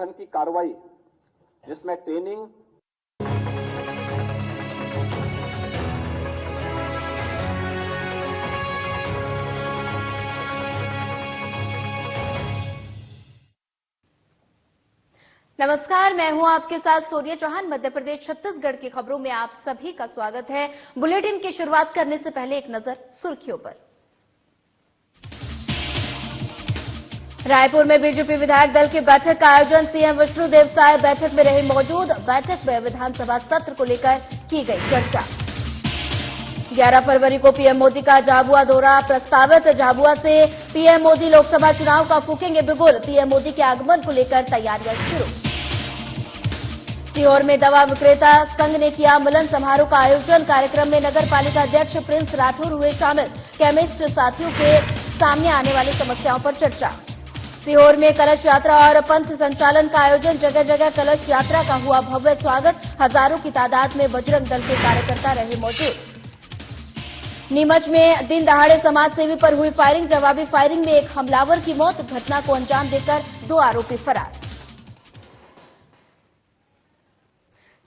संगठन की कार्रवाई जिसमें ट्रेनिंग, नमस्कार, मैं हूं आपके साथ सोनिया चौहान। मध्य प्रदेश छत्तीसगढ़ की खबरों में आप सभी का स्वागत है। बुलेटिन की शुरुआत करने से पहले एक नजर सुर्खियों पर। रायपुर में बीजेपी विधायक दल की बैठक का आयोजन, सीएम विष्णुदेव साय बैठक में रहे मौजूद। बैठक में विधानसभा सत्र को लेकर की गई चर्चा। 11 फरवरी को पीएम मोदी का झाबुआ दौरा प्रस्तावित। झाबुआ से पीएम मोदी लोकसभा चुनाव का फूकेंगे बिगुल। पीएम मोदी के आगमन को लेकर तैयारियां शुरू। सीहोर में दवा विक्रेता संघ ने किया मिलन समारोह का आयोजन। कार्यक्रम में नगर पालिका अध्यक्ष प्रिंस राठौर हुए शामिल। केमिस्ट साथियों के सामने आने वाली समस्याओं पर चर्चा। सीहोर में कलश यात्रा और पंथ संचालन का आयोजन। जगह जगह कलश यात्रा का हुआ भव्य स्वागत। हजारों की तादाद में बजरंग दल के कार्यकर्ता रहे मौजूद। नीमच में दिन दहाड़े समाजसेवी पर हुई फायरिंग। जवाबी फायरिंग में एक हमलावर की मौत। घटना को अंजाम देकर 2 आरोपी फरार।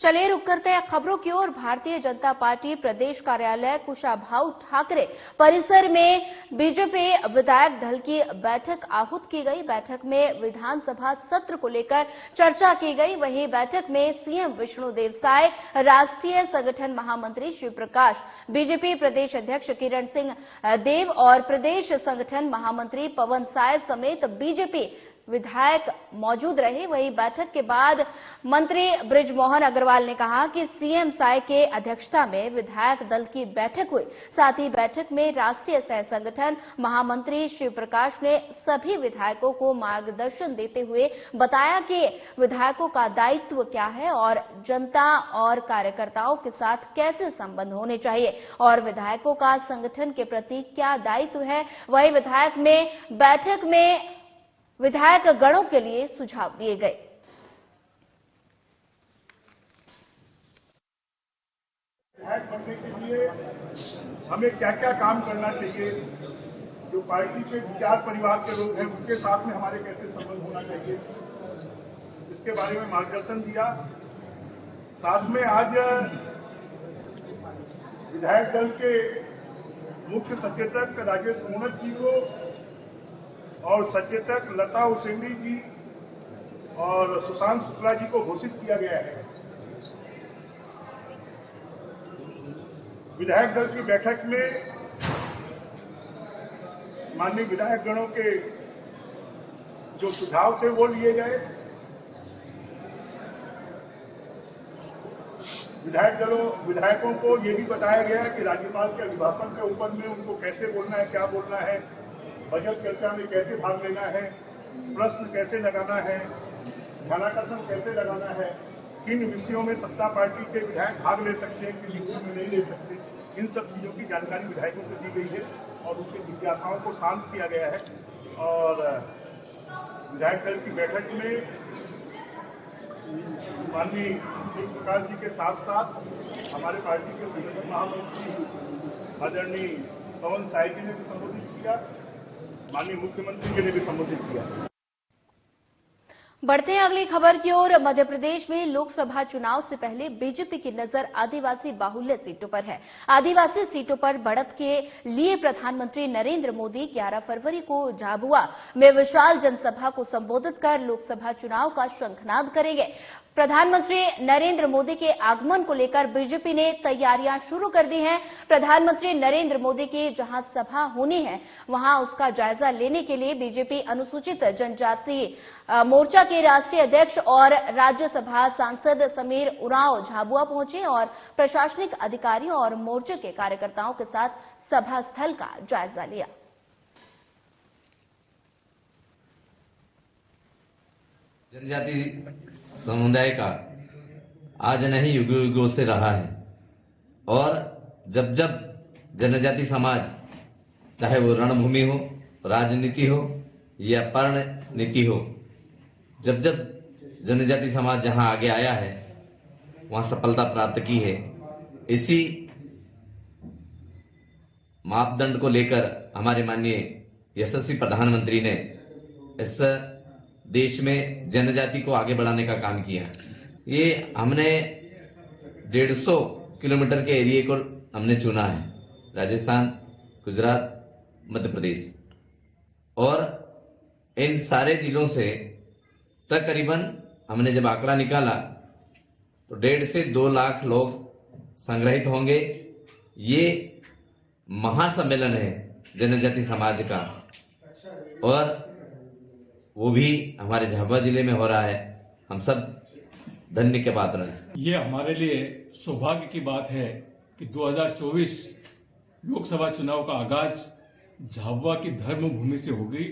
चलिए रुक करते हैं खबरों की ओर। भारतीय जनता पार्टी प्रदेश कार्यालय कुशाभाऊ ठाकरे परिसर में बीजेपी विधायक दल की बैठक आहूत की गई। बैठक में विधानसभा सत्र को लेकर चर्चा की गई। वहीं बैठक में सीएम विष्णुदेव साय, राष्ट्रीय संगठन महामंत्री शिव प्रकाश, बीजेपी प्रदेश अध्यक्ष किरण सिंह देव और प्रदेश संगठन महामंत्री पवन साय समेत बीजेपी विधायक मौजूद रहे। वहीं बैठक के बाद मंत्री बृजमोहन अग्रवाल ने कहा कि सीएम साय के अध्यक्षता में विधायक दल की बैठक हुई। साथ ही बैठक में राष्ट्रीय सह संगठन महामंत्री शिव प्रकाश ने सभी विधायकों को मार्गदर्शन देते हुए बताया कि विधायकों का दायित्व क्या है और जनता और कार्यकर्ताओं के साथ कैसे संबंध होने चाहिए और विधायकों का संगठन के प्रति क्या दायित्व है। वहीं बैठक में विधायक गणों के लिए सुझाव दिए गए। विधायक बनने के लिए हमें क्या क्या काम करना चाहिए, जो पार्टी के विचार परिवार के लोग हैं उनके साथ में हमारे कैसे संबंध होना चाहिए, इसके बारे में मार्गदर्शन दिया। साथ में आज विधायक दल के मुख्य सचेतक राजेश मूणत जी को और सचेतक लता उसेंडी जी और सुशांत शुक्ला जी को घोषित किया गया है। विधायक दल की बैठक में माननीय विधायक गणों के जो सुझाव थे वो लिए गए। विधायकों को ये भी बताया गया कि राज्यपाल के अभिभाषण के ऊपर में उनको कैसे बोलना है, क्या बोलना है, बजट चर्चा में कैसे भाग लेना है, प्रश्न कैसे लगाना है, ध्यानाकर्षण कैसे लगाना है, किन विषयों में सत्ता पार्टी के विधायक भाग ले सकते हैं, किन विषयों में नहीं ले सकते। इन सब चीजों की जानकारी विधायकों को दी गई है और उनकी जिज्ञासाओं को शांत किया गया है। और विधायक दल की बैठक में माननीय शिव प्रकाश जी के साथ साथ हमारे पार्टी के संगठन महामंत्री आदरणीय पवन साय जी ने भी संबोधित किया, माननीय मुख्यमंत्री जी ने भी संबोधित किया। बढ़ते हैं अगली खबर की ओर। मध्य प्रदेश में लोकसभा चुनाव से पहले बीजेपी की नजर आदिवासी बाहुल्य सीटों पर है। आदिवासी सीटों पर बढ़त के लिए प्रधानमंत्री नरेंद्र मोदी 11 फरवरी को झाबुआ में विशाल जनसभा को संबोधित कर लोकसभा चुनाव का शंखनाद करेंगे। प्रधानमंत्री नरेंद्र मोदी के आगमन को लेकर बीजेपी ने तैयारियां शुरू कर दी हैं। प्रधानमंत्री नरेंद्र मोदी की जहां सभा होनी है वहां उसका जायजा लेने के लिए बीजेपी अनुसूचित जनजाति मोर्चा के राष्ट्रीय अध्यक्ष और राज्यसभा सांसद समीर उरांव झाबुआ पहुंचे और प्रशासनिक अधिकारियों और मोर्चे के कार्यकर्ताओं के साथ सभा स्थल का जायजा लिया। जनजाति समुदाय का आज नहीं युगों युगों से रहा है और जब जब जनजाति समाज, चाहे वो रणभूमि हो, राजनीति हो या पर्ण नीति हो, जब जब जनजाति समाज जहां आगे आया है वहां सफलता प्राप्त की है। इसी मापदंड को लेकर हमारे माननीय यशस्वी प्रधानमंत्री ने इस देश में जनजाति को आगे बढ़ाने का काम किया। ये हमने 150 किलोमीटर के एरिया को हमने चुना है, राजस्थान, गुजरात, मध्य प्रदेश, और इन सारे जिलों से तकरीबन हमने जब आंकड़ा निकाला तो 1.5 से 2 लाख लोग संग्रहित होंगे। ये महासम्मेलन है जनजाति समाज का, और वो भी हमारे झाबुआ जिले में हो रहा है। हम सब धन्य के पात्र हैं। ये हमारे लिए सौभाग्य की बात है कि 2024 लोकसभा चुनाव का आगाज झाबुआ की धर्मभूमि से होगी,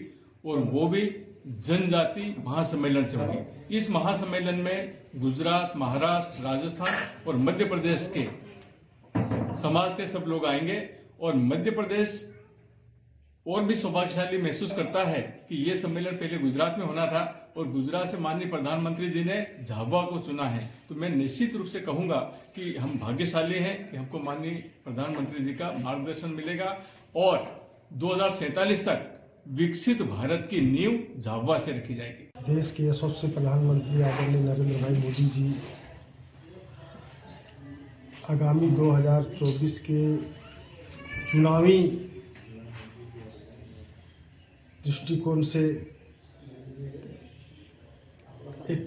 और वो भी जनजाति महासम्मेलन से होगी। इस महासम्मेलन में गुजरात, महाराष्ट्र, राजस्थान और मध्य प्रदेश के समाज के सब लोग आएंगे, और मध्य प्रदेश और भी सौभाग्यशाली महसूस करता है कि ये सम्मेलन पहले गुजरात में होना था, और गुजरात से माननीय प्रधानमंत्री जी ने झाबुआ को चुना है। तो मैं निश्चित रूप से कहूंगा कि हम भाग्यशाली हैं कि हमको माननीय प्रधानमंत्री जी का मार्गदर्शन मिलेगा, और 2047 तक विकसित भारत की नींव झाबुआ से रखी जाएगी। देश के यशस्वी प्रधानमंत्री आदरणीय नरेंद्र भाई मोदी जी आगामी 2024 के चुनावी दृष्टिकोण से एक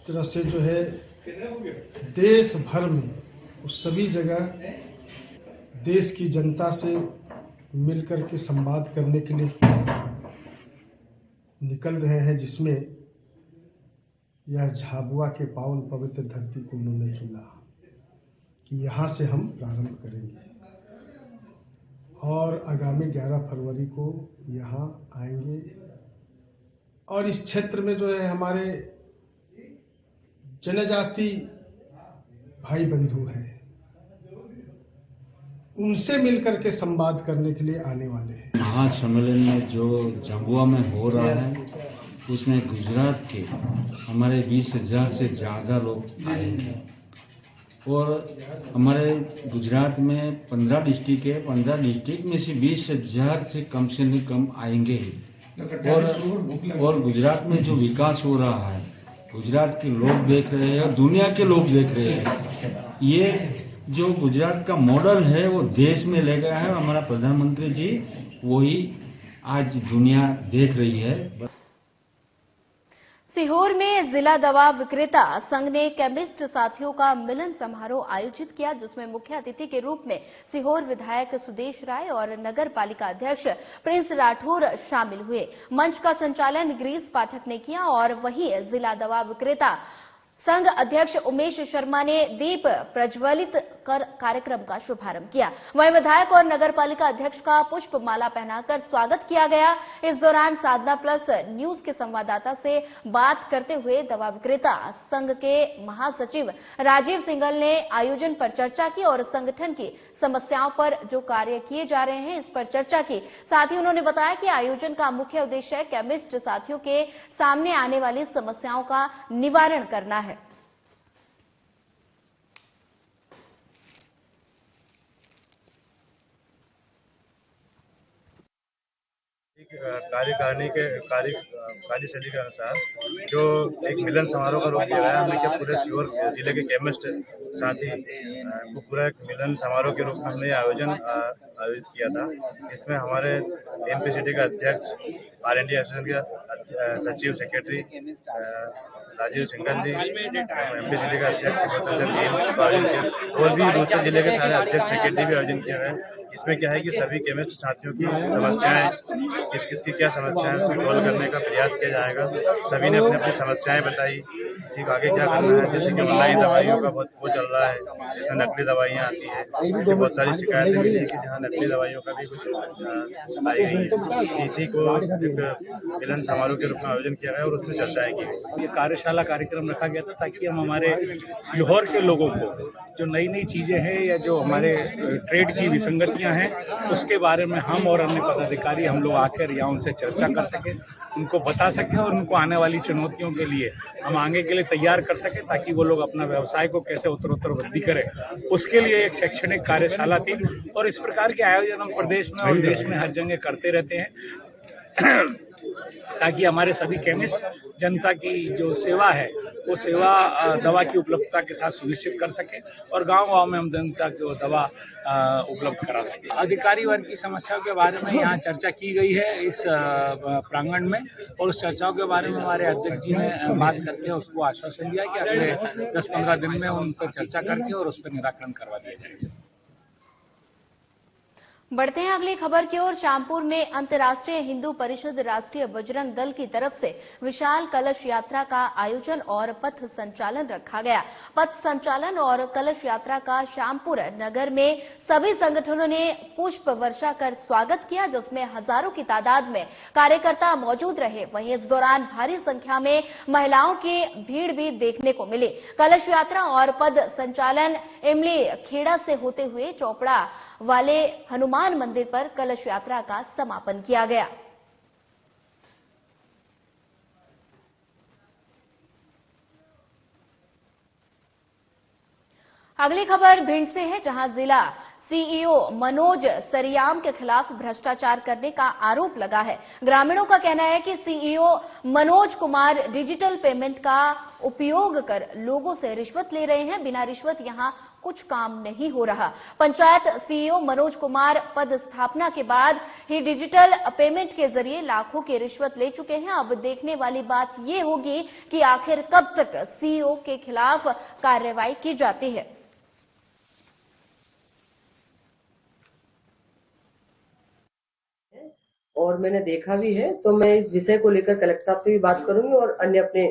तरह से जो है देश भर में उस सभी जगह देश की जनता से मिलकर के संवाद करने के लिए निकल रहे हैं, जिसमें यह झाबुआ के पावन पवित्र धरती को उन्होंने चुना कि यहाँ से हम प्रारंभ करेंगे, और आगामी 11 फरवरी को यहाँ आएंगे। और इस क्षेत्र में जो है हमारे जनजाति भाई बंधु हैं, उनसे मिलकर के संवाद करने के लिए आने वाले हैं। महासम्मेलन में जो झाबुआ में हो रहा है उसमें गुजरात के हमारे 20,000 से ज़्यादा लोग आएंगे, और हमारे गुजरात में 15 डिस्ट्रिक्ट है, 15 डिस्ट्रिक्ट में से 20,000 से कम आएंगे ही। और गुजरात में जो विकास हो रहा है, गुजरात के लोग देख रहे हैं और दुनिया के लोग देख रहे हैं। ये जो गुजरात का मॉडल है वो देश में ले गया है, हमारा प्रधानमंत्री जी वही आज दुनिया देख रही है। सीहोर में जिला दवा विक्रेता संघ ने केमिस्ट साथियों का मिलन समारोह आयोजित किया, जिसमें मुख्य अतिथि के रूप में सीहोर विधायक सुदेश राय और नगर पालिका अध्यक्ष प्रिंस राठौर शामिल हुए। मंच का संचालन गिरीश पाठक ने किया, और वहीं जिला दवा विक्रेता संघ अध्यक्ष उमेश शर्मा ने दीप प्रज्वलित कर कार्यक्रम का शुभारंभ किया। वहीं विधायक और नगर पालिका अध्यक्ष का पुष्प माला पहनाकर स्वागत किया गया। इस दौरान साधना प्लस न्यूज के संवाददाता से बात करते हुए दवा विक्रेता संघ के महासचिव राजीव सिंघल ने आयोजन पर चर्चा की और संगठन की समस्याओं पर जो कार्य किए जा रहे हैं इस पर चर्चा की। साथ ही उन्होंने बताया कि आयोजन का मुख्य उद्देश्य केमिस्ट साथियों के सामने आने वाली समस्याओं का निवारण करना है। कार्यकारिणी के कार्यशैली के अनुसार जो एक मिलन समारोह का रूप लिया है, हमने क्या पूरे सीहोर जिले के केमिस्ट साथी को पूरा एक मिलन समारोह के रूप में हमने आयोजित किया था। इसमें हमारे एमपीसीटी का अध्यक्ष, ऑल इंडिया एसोसिएशन के सचिव सेक्रेटरी राजीव सिंघल जी, एमपीसीटी का अध्यक्ष और भी दूसरे जिले के सारे अध्यक्ष सेक्रेटरी भी आयोजन किया गया। इसमें क्या है कि सभी केमिस्ट साथियों की समस्याएं, किसकी क्या समस्याएं उसको सॉल्व करने का प्रयास किया जाएगा। सभी ने अपनी अपनी समस्याएं बताई कि आगे क्या करना है। जैसे कि ऑनलाइन दवाइयों का बहुत वो चल रहा है, जिसमें नकली दवाइयां आती है, इससे बहुत सारी शिकायतें मिली है कि जहाँ नकली दवाइयों का भी कुछ आई गई है। इसी को एक मिलन समारोह के रूप में आयोजन किया गया और उसमें चर्चाएं की गई। ये कार्यशाला कार्यक्रम रखा गया था ताकि हम हमारे सीहोर के लोगों को जो नई नई चीजें हैं या जो हमारे ट्रेड की विसंगतियां हैं उसके बारे में हम और अन्य पदाधिकारी हम लोग आकर यहाँ उनसे चर्चा कर सकें, उनको बता सकें और उनको आने वाली चुनौतियों के लिए हम आगे के लिए तैयार कर सकें, ताकि वो लोग अपना व्यवसाय को कैसे उत्तरोत्तर वृद्धि करें। उसके लिए एक शैक्षणिक कार्यशाला थी और इस प्रकार के आयोजन हम प्रदेश में और देश में हर जगह करते रहते हैं। ताकि हमारे सभी केमिस्ट जनता की जो सेवा है वो सेवा दवा की उपलब्धता के साथ सुनिश्चित कर सके और गांव-गांव में हम जनता को दवा उपलब्ध करा सके। अधिकारी वर्ग की समस्याओं के बारे में यहाँ चर्चा की गई है इस प्रांगण में, और उस चर्चाओं के बारे में हमारे अध्यक्ष जी ने बात करके उसको आश्वासन दिया कि अगले 10-15 दिन में उन पर चर्चा करके और उस पर निराकरण करवा दिया जाएगा। बढ़ते हैं अगली खबर की ओर। शामपुर में अंतर्राष्ट्रीय हिंदू परिषद राष्ट्रीय बजरंग दल की तरफ से विशाल कलश यात्रा का आयोजन और पथ संचालन रखा गया। पथ संचालन और कलश यात्रा का शामपुर नगर में सभी संगठनों ने पुष्प वर्षा कर स्वागत किया, जिसमें हजारों की तादाद में कार्यकर्ता मौजूद रहे। वहीं इस दौरान भारी संख्या में महिलाओं की भीड़ भी देखने को मिली। कलश यात्रा और पद संचालन इमली खेड़ा से होते हुए चौपड़ा वाले हनुमान मंदिर पर कलश यात्रा का समापन किया गया। अगली खबर भिंड से है, जहां जिला सीईओ मनोज सरियाम के खिलाफ भ्रष्टाचार करने का आरोप लगा है। ग्रामीणों का कहना है कि CEO Manoj Kumar digital payment का उपयोग कर लोगों से रिश्वत ले रहे हैं। बिना रिश्वत यहां कुछ काम नहीं हो रहा। पंचायत सीईओ मनोज कुमार पद स्थापना के बाद ही डिजिटल पेमेंट के जरिए लाखों की रिश्वत ले चुके हैं। अब देखने वाली बात ये होगी कि आखिर कब तक सीईओ के खिलाफ कार्रवाई की जाती है। और मैंने देखा भी है, तो मैं इस विषय को लेकर कलेक्टर साहब से भी बात करूंगी और अन्य अपने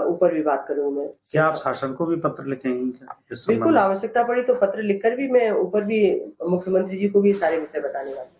ऊपर भी बात करूंगी। मैं क्या आप शासन को भी पत्र लिखेंगे क्या? बिल्कुल, आवश्यकता पड़ी तो पत्र लिखकर भी मैं ऊपर भी मुख्यमंत्री जी को भी सारे विषय बताने वाली।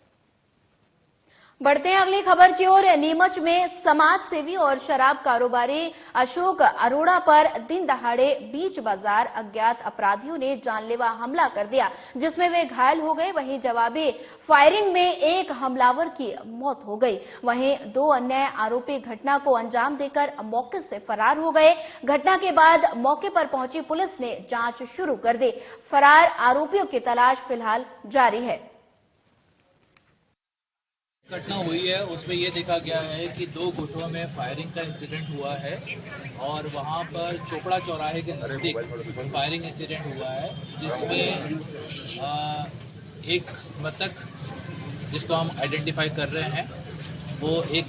बढ़ते हैं अगली खबर की ओर। नीमच में समाज सेवी और शराब कारोबारी अशोक अरोड़ा पर दिन दहाड़े बीच बाजार अज्ञात अपराधियों ने जानलेवा हमला कर दिया, जिसमें वे घायल हो गए। वहीं जवाबी फायरिंग में एक हमलावर की मौत हो गई। वहीं 2 अन्य आरोपी घटना को अंजाम देकर मौके से फरार हो गए। घटना के बाद मौके पर पहुंची पुलिस ने जांच शुरू कर दी। फरार आरोपियों की तलाश फिलहाल जारी है। घटना हुई है उसमें ये देखा गया है कि 2 गुटों में फायरिंग का इंसिडेंट हुआ है और वहां पर चोपड़ा चौराहे के नजदीक फायरिंग इंसिडेंट हुआ है, जिसमें एक मृतक जिसको हम आइडेंटिफाई कर रहे हैं वो एक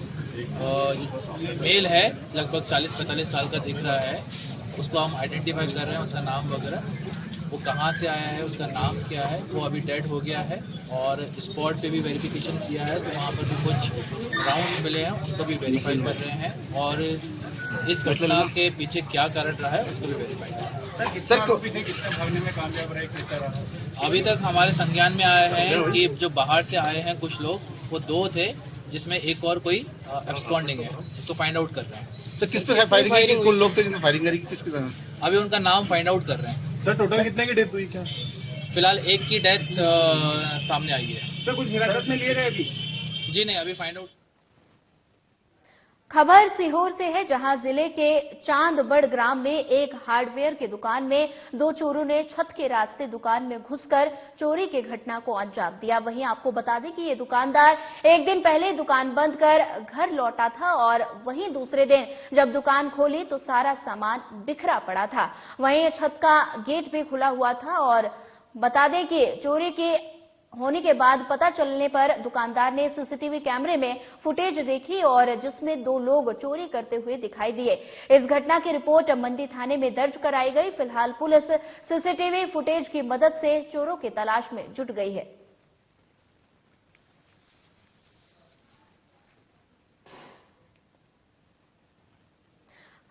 मेल है, लगभग 40-45 साल का दिख रहा है। उसको हम आइडेंटिफाई कर रहे हैं, उसका नाम वगैरह, वो कहाँ से आया है, उसका नाम क्या है। वो अभी डेड हो गया है और स्पॉट पे भी वेरिफिकेशन किया है, तो वहाँ पर भी कुछ राउंड्स मिले हैं, उसको भी वेरीफाई कर रहे हैं और इस घटना के पीछे क्या कारण रहा है उसको भी वेरीफाई कर रहे हैं। अभी तक हमारे संज्ञान में आए हैं कि जो बाहर से आए हैं कुछ लोग, वो 2 थे, जिसमें एक और कोई एब्सकॉन्डिंग है, इसको फाइंड आउट कर रहे हैं। सर किस पे फायरिंग करी? कुछ लोग थे जिन्होंने फायरिंग करी, किसके साथ? अभी उनका नाम फाइंड आउट कर रहे हैं। सर टोटल कितने की डेथ हुई क्या? फिलहाल एक की डेथ सामने आई है। सर कुछ हिरासत में लिए रहे अभी? जी नहीं, अभी फाइंड आउट। खबर सीहोर से है, जहां जिले के चांदबड़ ग्राम में एक हार्डवेयर की दुकान में 2 चोरों ने छत के रास्ते दुकान में घुसकर चोरी की घटना को अंजाम दिया। वहीं आपको बता दें कि ये दुकानदार एक दिन पहले दुकान बंद कर घर लौटा था और वहीं दूसरे दिन जब दुकान खोली तो सारा सामान बिखरा पड़ा था। वहीं छत का गेट भी खुला हुआ था और बता दें कि चोरी की होने के बाद पता चलने पर दुकानदार ने सीसीटीवी कैमरे में फुटेज देखी और जिसमें 2 लोग चोरी करते हुए दिखाई दिए। इस घटना की रिपोर्ट मंडी थाने में दर्ज कराई गई। फिलहाल पुलिस सीसीटीवी फुटेज की मदद से चोरों की तलाश में जुट गई है।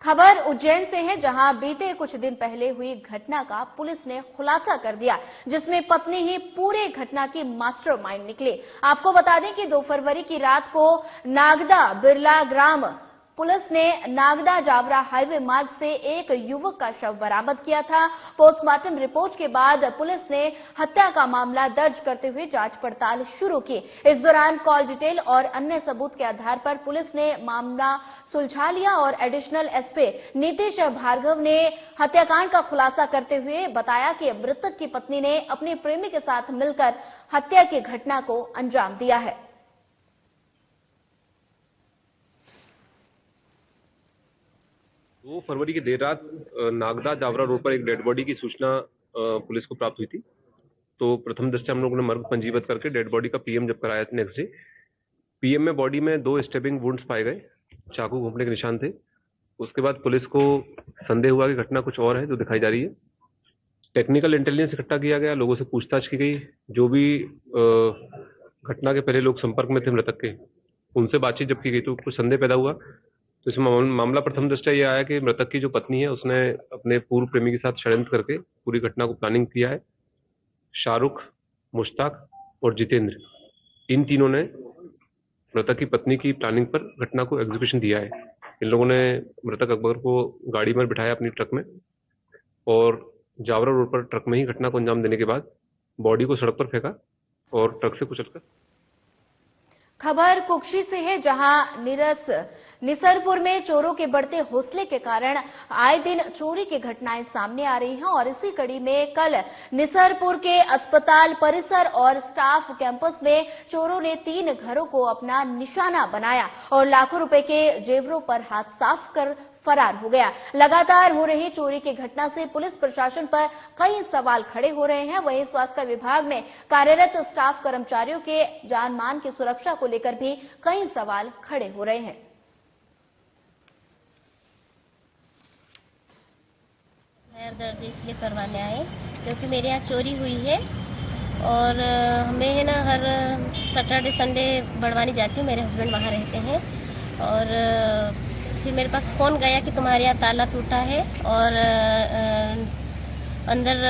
खबर उज्जैन से है, जहां बीते कुछ दिन पहले हुई घटना का पुलिस ने खुलासा कर दिया, जिसमें पत्नी ही पूरे घटना की मास्टरमाइंड निकली। आपको बता दें कि 2 फरवरी की रात को नागदा बिरला ग्राम पुलिस ने नागदा जावरा हाईवे मार्ग से एक युवक का शव बरामद किया था। पोस्टमार्टम रिपोर्ट के बाद पुलिस ने हत्या का मामला दर्ज करते हुए जांच पड़ताल शुरू की। इस दौरान कॉल डिटेल और अन्य सबूत के आधार पर पुलिस ने मामला सुलझा लिया और एडिशनल एसपी नीतीश भार्गव ने हत्याकांड का खुलासा करते हुए बताया कि मृतक की पत्नी ने अपने प्रेमी के साथ मिलकर हत्या की घटना को अंजाम दिया है। 2 फरवरी की देर रात नागदा जावरा रोड पर एक डेड बॉडी की सूचना पुलिस को प्राप्त हुई थी। तो प्रथम दृष्टया हम लोगों ने मर्ग पंजीबद्ध करके डेड बॉडी का पीएम जब कराया था नेक्स्ट डे। पीएम में बॉडी में 2 स्टेबिंग वुंड्स पाए गए, चाकू घोंपने के निशान थे। उसके बाद पुलिस को संदेह हुआ कि घटना कुछ और है जो दिखाई जा रही है। टेक्निकल इंटेलिजेंस इकट्ठा किया गया, लोगों से पूछताछ की गई। जो भी घटना के पहले लोग संपर्क में थे मृतक के, उनसे बातचीत जब की गई तो कुछ संदेह पैदा हुआ। तो इस मामला प्रथम दृष्टया ये आया कि मृतक की जो पत्नी है उसने अपने पूर्व प्रेमी के साथ षड्यंत्र करके पूरी घटना को प्लानिंग किया है। शाहरुख, मुश्ताक और जितेंद्र, इन तीनों ने मृतक की पत्नी की प्लानिंग पर घटना को एग्जीक्यूशन दिया है। इन लोगों ने मृतक अकबर को गाड़ी में बिठाया अपनी ट्रक में और जावरा रोड पर ट्रक में ही घटना को अंजाम देने के बाद बॉडी को सड़क पर फेंका और ट्रक से कुचलकर। खबर कुक्षी से है, जहां निसरपुर में चोरों के बढ़ते हौसले के कारण आए दिन चोरी की घटनाएं सामने आ रही हैं और इसी कड़ी में कल निसरपुर के अस्पताल परिसर और स्टाफ कैंपस में चोरों ने 3 घरों को अपना निशाना बनाया और लाखों रुपए के जेवरों पर हाथ साफ कर फरार हो गया। लगातार हो रही चोरी की घटना से पुलिस प्रशासन पर कई सवाल खड़े हो रहे हैं। वहीं स्वास्थ्य विभाग में कार्यरत स्टाफ कर्मचारियों के जान मान की सुरक्षा को लेकर भी कई सवाल खड़े हो रहे हैं। दर्ज इसलिए करवाने आए क्योंकि मेरे यहाँ चोरी हुई है और हमें है ना हर सैटरडे संडे बड़वानी जाती हूँ। मेरे हस्बैंड वहाँ रहते हैं और फिर मेरे पास फोन गया कि तुम्हारे यहाँ ताला टूटा है और अंदर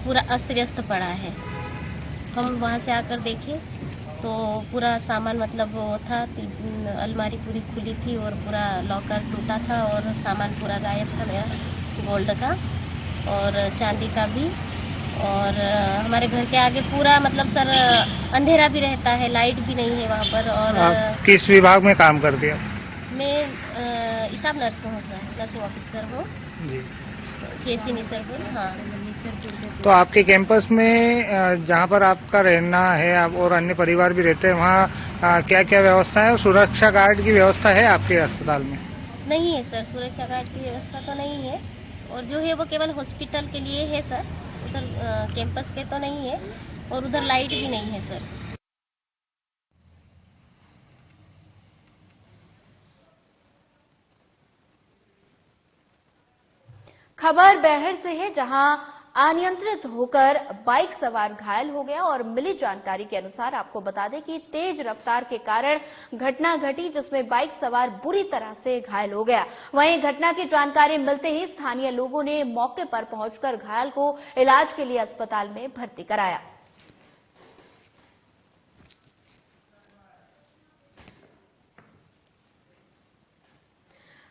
पूरा अस्त व्यस्त पड़ा है। हम वहाँ से आकर देखे तो पूरा सामान मतलब वो था, अलमारी पूरी खुली थी और पूरा लॉकर टूटा था और सामान पूरा गायब था मेरा, गोल्ड का और चांदी का भी। और हमारे घर के आगे पूरा मतलब सर अंधेरा भी रहता है, लाइट भी नहीं है वहाँ पर। और आप किस विभाग में काम करती हैं? मैं स्टाफ नर्स हूँ सर, नर्सिंग ऑफिसर हूँ जी, सीएससी निसरपुर। हाँ, निसरपुर। तो आपके कैंपस में जहाँ पर आपका रहना है आप और अन्य परिवार भी रहते हैं, वहाँ क्या क्या व्यवस्था है? सुरक्षा गार्ड की व्यवस्था है आपके अस्पताल में? नहीं है सर, सुरक्षा गार्ड की व्यवस्था तो नहीं है और जो है वो केवल हॉस्पिटल के लिए है सर, उधर कैंपस के तो नहीं है और उधर लाइट भी नहीं है सर। खबर बहर से है, जहां अनियंत्रित होकर बाइक सवार घायल हो गया और मिली जानकारी के अनुसार आपको बता दें कि तेज रफ्तार के कारण घटना घटी जिसमें बाइक सवार बुरी तरह से घायल हो गया। वहीं घटना की जानकारी मिलते ही स्थानीय लोगों ने मौके पर पहुंचकर घायल को इलाज के लिए अस्पताल में भर्ती कराया।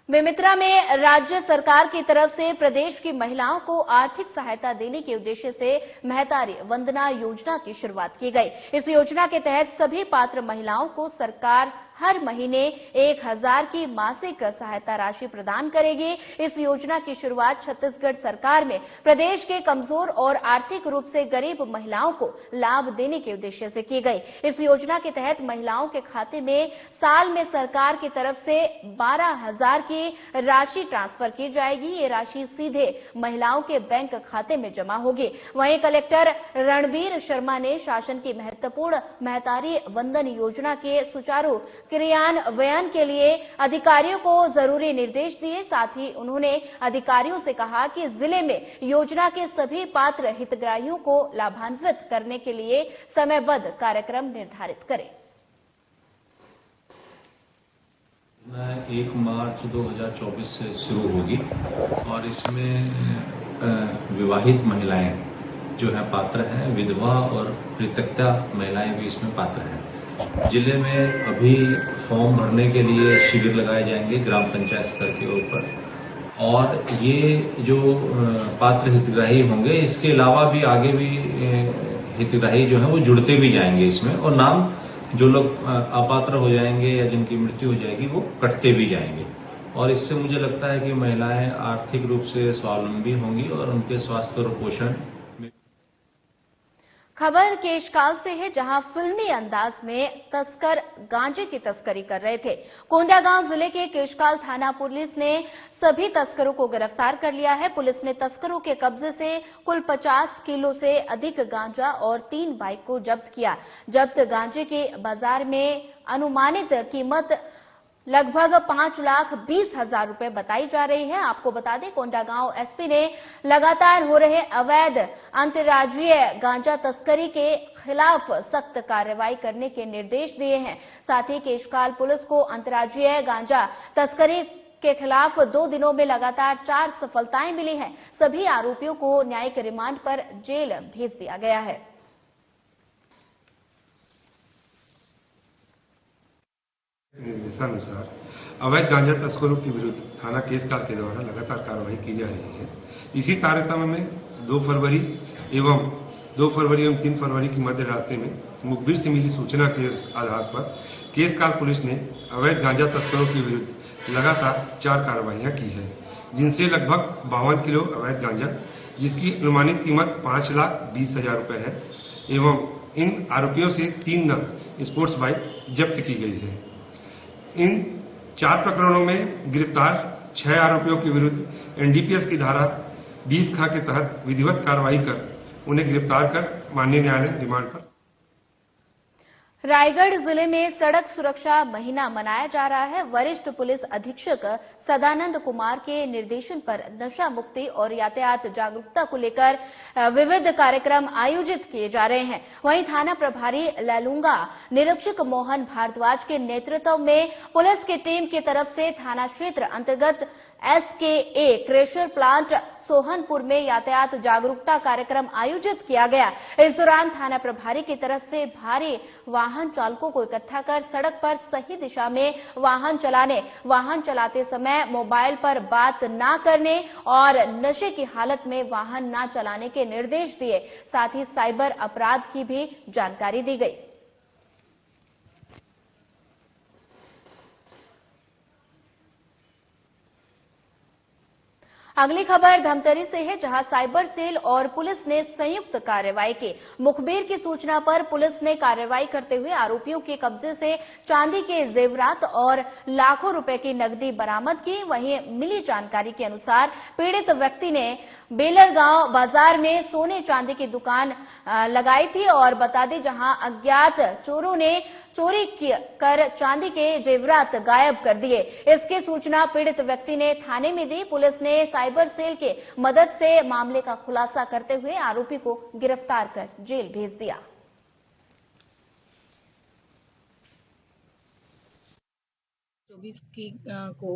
बेमित्रा में राज्य सरकार की तरफ से प्रदेश की महिलाओं को आर्थिक सहायता देने के उद्देश्य से महतारी वंदना योजना की शुरुआत की गई। इस योजना के तहत सभी पात्र महिलाओं को सरकार हर महीने 1000 की मासिक सहायता राशि प्रदान करेगी। इस योजना की शुरुआत छत्तीसगढ़ सरकार में प्रदेश के कमजोर और आर्थिक रूप से गरीब महिलाओं को लाभ देने के उद्देश्य से की गई। इस योजना के तहत महिलाओं के खाते में साल में सरकार की तरफ से 12,000 की राशि ट्रांसफर की जाएगी। ये राशि सीधे महिलाओं के बैंक खाते में जमा होगी। वहीं कलेक्टर रणबीर शर्मा ने शासन की महत्वपूर्ण महतारी वंदन योजना के सुचारू क्रियान्वयन के लिए अधिकारियों को जरूरी निर्देश दिए। साथ ही उन्होंने अधिकारियों से कहा कि जिले में योजना के सभी पात्र हितग्राहियों को लाभान्वित करने के लिए समयबद्ध कार्यक्रम निर्धारित करें। 1 मार्च 2024 से शुरू होगी और इसमें विवाहित महिलाएं जो है पात्र हैं, विधवा और परित्यक्ता महिलाएं भी इसमें पात्र हैं। जिले में अभी फॉर्म भरने के लिए शिविर लगाए जाएंगे ग्राम पंचायत स्तर के ऊपर और ये जो पात्र हितग्राही होंगे, इसके अलावा भी आगे भी हितग्राही जो है वो जुड़ते भी जाएंगे इसमें और नाम जो लोग अपात्र हो जाएंगे या जिनकी मृत्यु हो जाएगी वो कटते भी जाएंगे और इससे मुझे लगता है कि महिलाएं आर्थिक रूप से स्वावलंबी होंगी और उनके स्वास्थ्य और पोषण। खबर केशकाल से है, जहां फिल्मी अंदाज में तस्कर गांजे की तस्करी कर रहे थे। कोंडागांव जिले के केशकाल थाना पुलिस ने सभी तस्करों को गिरफ्तार कर लिया है। पुलिस ने तस्करों के कब्जे से कुल 50 किलो से अधिक गांजा और 3 बाइक को जब्त किया। जब्त गांजे के बाजार में अनुमानित कीमत लगभग 5,20,000 रुपए बताई जा रही है। आपको बता दें, कोंडागांव एसपी ने लगातार हो रहे अवैध अंतर्राज्यीय गांजा तस्करी के खिलाफ सख्त कार्रवाई करने के निर्देश दिए हैं। साथ ही केशकाल पुलिस को अंतर्राज्यीय गांजा तस्करी के खिलाफ 2 दिनों में लगातार 4 सफलताएं मिली हैं। सभी आरोपियों को न्यायिक रिमांड पर जेल भेज दिया गया है। निर्देशानुसार अवैध गांजा तस्करों के विरुद्ध थाना केशकाल के द्वारा लगातार कार्रवाई की जा रही है। इसी तारतम्य में 2 फरवरी एवं 3 फरवरी की मध्य रात्रि में मुखबिर से मिली सूचना के आधार पर केशकाल पुलिस ने अवैध गांजा तस्करों के विरुद्ध लगातार 4 कार्रवाइयां की है, जिनसे लगभग 52 किलो अवैध गांजा, जिसकी अनुमानित कीमत 5,20,000 रुपए है, एवं इन आरोपियों से 3 नग स्पोर्ट्स बाइक जब्त की गई है। इन 4 प्रकरणों में गिरफ्तार 6 आरोपियों के विरुद्ध एनडीपीएस की धारा 20(ख) के तहत विधिवत कार्रवाई कर उन्हें गिरफ्तार कर माननीय न्यायालय रिमांड पर। रायगढ़ जिले में सड़क सुरक्षा महीना मनाया जा रहा है। वरिष्ठ पुलिस अधीक्षक सदानंद कुमार के निर्देशन पर नशा मुक्ति और यातायात जागरूकता को लेकर विविध कार्यक्रम आयोजित किए जा रहे हैं। वहीं थाना प्रभारी लैलूंगा निरीक्षक मोहन भारद्वाज के नेतृत्व में पुलिस की टीम की तरफ से थाना क्षेत्र अंतर्गत SKA क्रेशर प्लांट सोहनपुर में यातायात जागरूकता कार्यक्रम आयोजित किया गया। इस दौरान थाना प्रभारी की तरफ से भारी वाहन चालकों को इकट्ठा कर सड़क पर सही दिशा में वाहन चलाते समय मोबाइल पर बात न करने और नशे की हालत में वाहन न चलाने के निर्देश दिए। साथ ही साइबर अपराध की भी जानकारी दी गई। अगली खबर धमतरी से है, जहां साइबर सेल और पुलिस ने संयुक्त कार्रवाई की। मुखबिर की सूचना पर पुलिस ने कार्रवाई करते हुए आरोपियों के कब्जे से चांदी के जेवरात और लाखों रुपए की नकदी बरामद की। वहीं मिली जानकारी के अनुसार पीड़ित व्यक्ति ने बेलरगांव बाजार में सोने चांदी की दुकान लगाई थी और बता दें, जहां अज्ञात चोरों ने चोरी कर चांदी के जेवरात गायब कर दिए। इसकी सूचना पीड़ित व्यक्ति ने थाने में दी। पुलिस ने साइबर सेल के मदद से मामले का खुलासा करते हुए आरोपी को गिरफ्तार कर जेल भेज दिया। को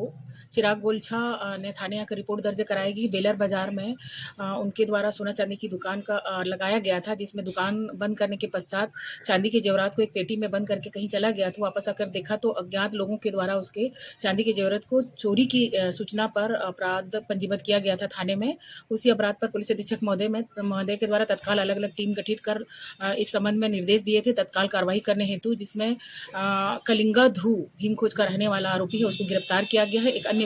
चिराग गोलछा ने थाने आकर रिपोर्ट दर्ज कराएगी। बेलर बाजार में उनके द्वारा सोना चांदी की दुकान का लगाया गया था, जिसमें दुकान बंद करने के पश्चात चांदी के जेवरात को एक पेटी में बंद करके कहीं चला गया था। वापस आकर देखा तो अज्ञात लोगों के द्वारा उसके चांदी के जेवरात को चोरी की सूचना पर अपराध पंजीबद्ध किया गया था थाने में। उसी अपराध पर पुलिस अधीक्षक महोदय के द्वारा तत्काल अलग अलग टीम गठित कर इस संबंध में निर्देश दिए थे तत्काल कार्रवाई करने हेतु, जिसमें कलिंगा ध्रुव भीमखोज का रहने वाला आरोपी है, उसको गिरफ्तार किया गया है। एक अन्य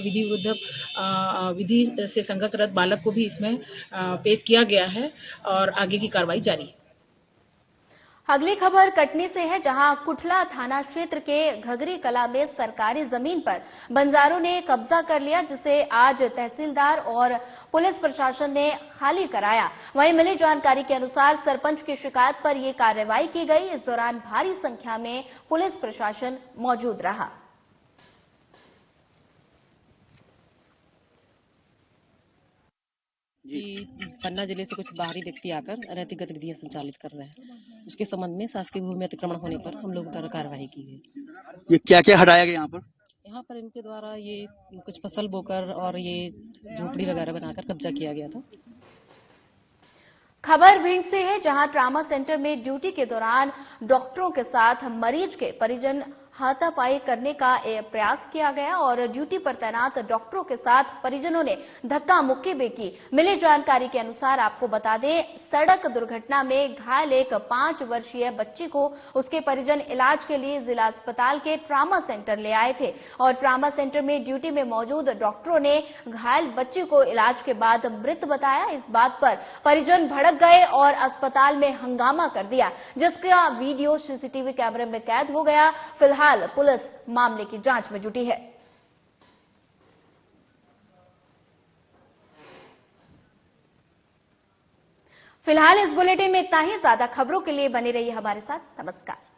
विधि से संघर्षरत बालक को भी इसमें पेश किया गया है और आगे की कार्रवाई जारी है। अगली खबर कटनी से है, जहां कुठला थाना क्षेत्र के घगरी कला में सरकारी जमीन पर बंजारों ने कब्जा कर लिया, जिसे आज तहसीलदार और पुलिस प्रशासन ने खाली कराया। वहीं मिली जानकारी के अनुसार सरपंच की शिकायत पर यह कार्रवाई की गई। इस दौरान भारी संख्या में पुलिस प्रशासन मौजूद रहा। पन्ना जिले से कुछ बाहरी व्यक्ति आकर अनैतिक गतिविधियां संचालित कर रहे हैं। उसके संबंध में शासकीय भूमि अतिक्रमण होने पर हम लोग द्वारा कार्रवाई की गई। ये क्या क्या हटाया गया यहाँ पर? यहाँ पर इनके द्वारा ये कुछ फसल बोकर और ये झोपड़ी वगैरह बनाकर कब्जा किया गया था। खबर भिंड से है, जहां ट्रामा सेंटर में ड्यूटी के दौरान डॉक्टरों के साथ मरीज के परिजन हाथापाई करने का प्रयास किया गया और ड्यूटी पर तैनात डॉक्टरों के साथ परिजनों ने धक्का मुक्की भी की। मिली जानकारी के अनुसार आपको बता दें, सड़क दुर्घटना में घायल एक 5 वर्षीय बच्ची को उसके परिजन इलाज के लिए जिला अस्पताल के ट्रामा सेंटर ले आए थे और ट्रामा सेंटर में ड्यूटी में मौजूद डॉक्टरों ने घायल बच्ची को इलाज के बाद मृत बताया। इस बात पर परिजन भड़क गए और अस्पताल में हंगामा कर दिया, जिसका वीडियो सीसीटीवी कैमरे में कैद हो गया। फिलहाल पुलिस मामले की जांच में जुटी है। फिलहाल इस बुलेटिन में इतना ही। ज्यादा खबरों के लिए बने रहिए हमारे साथ। नमस्कार।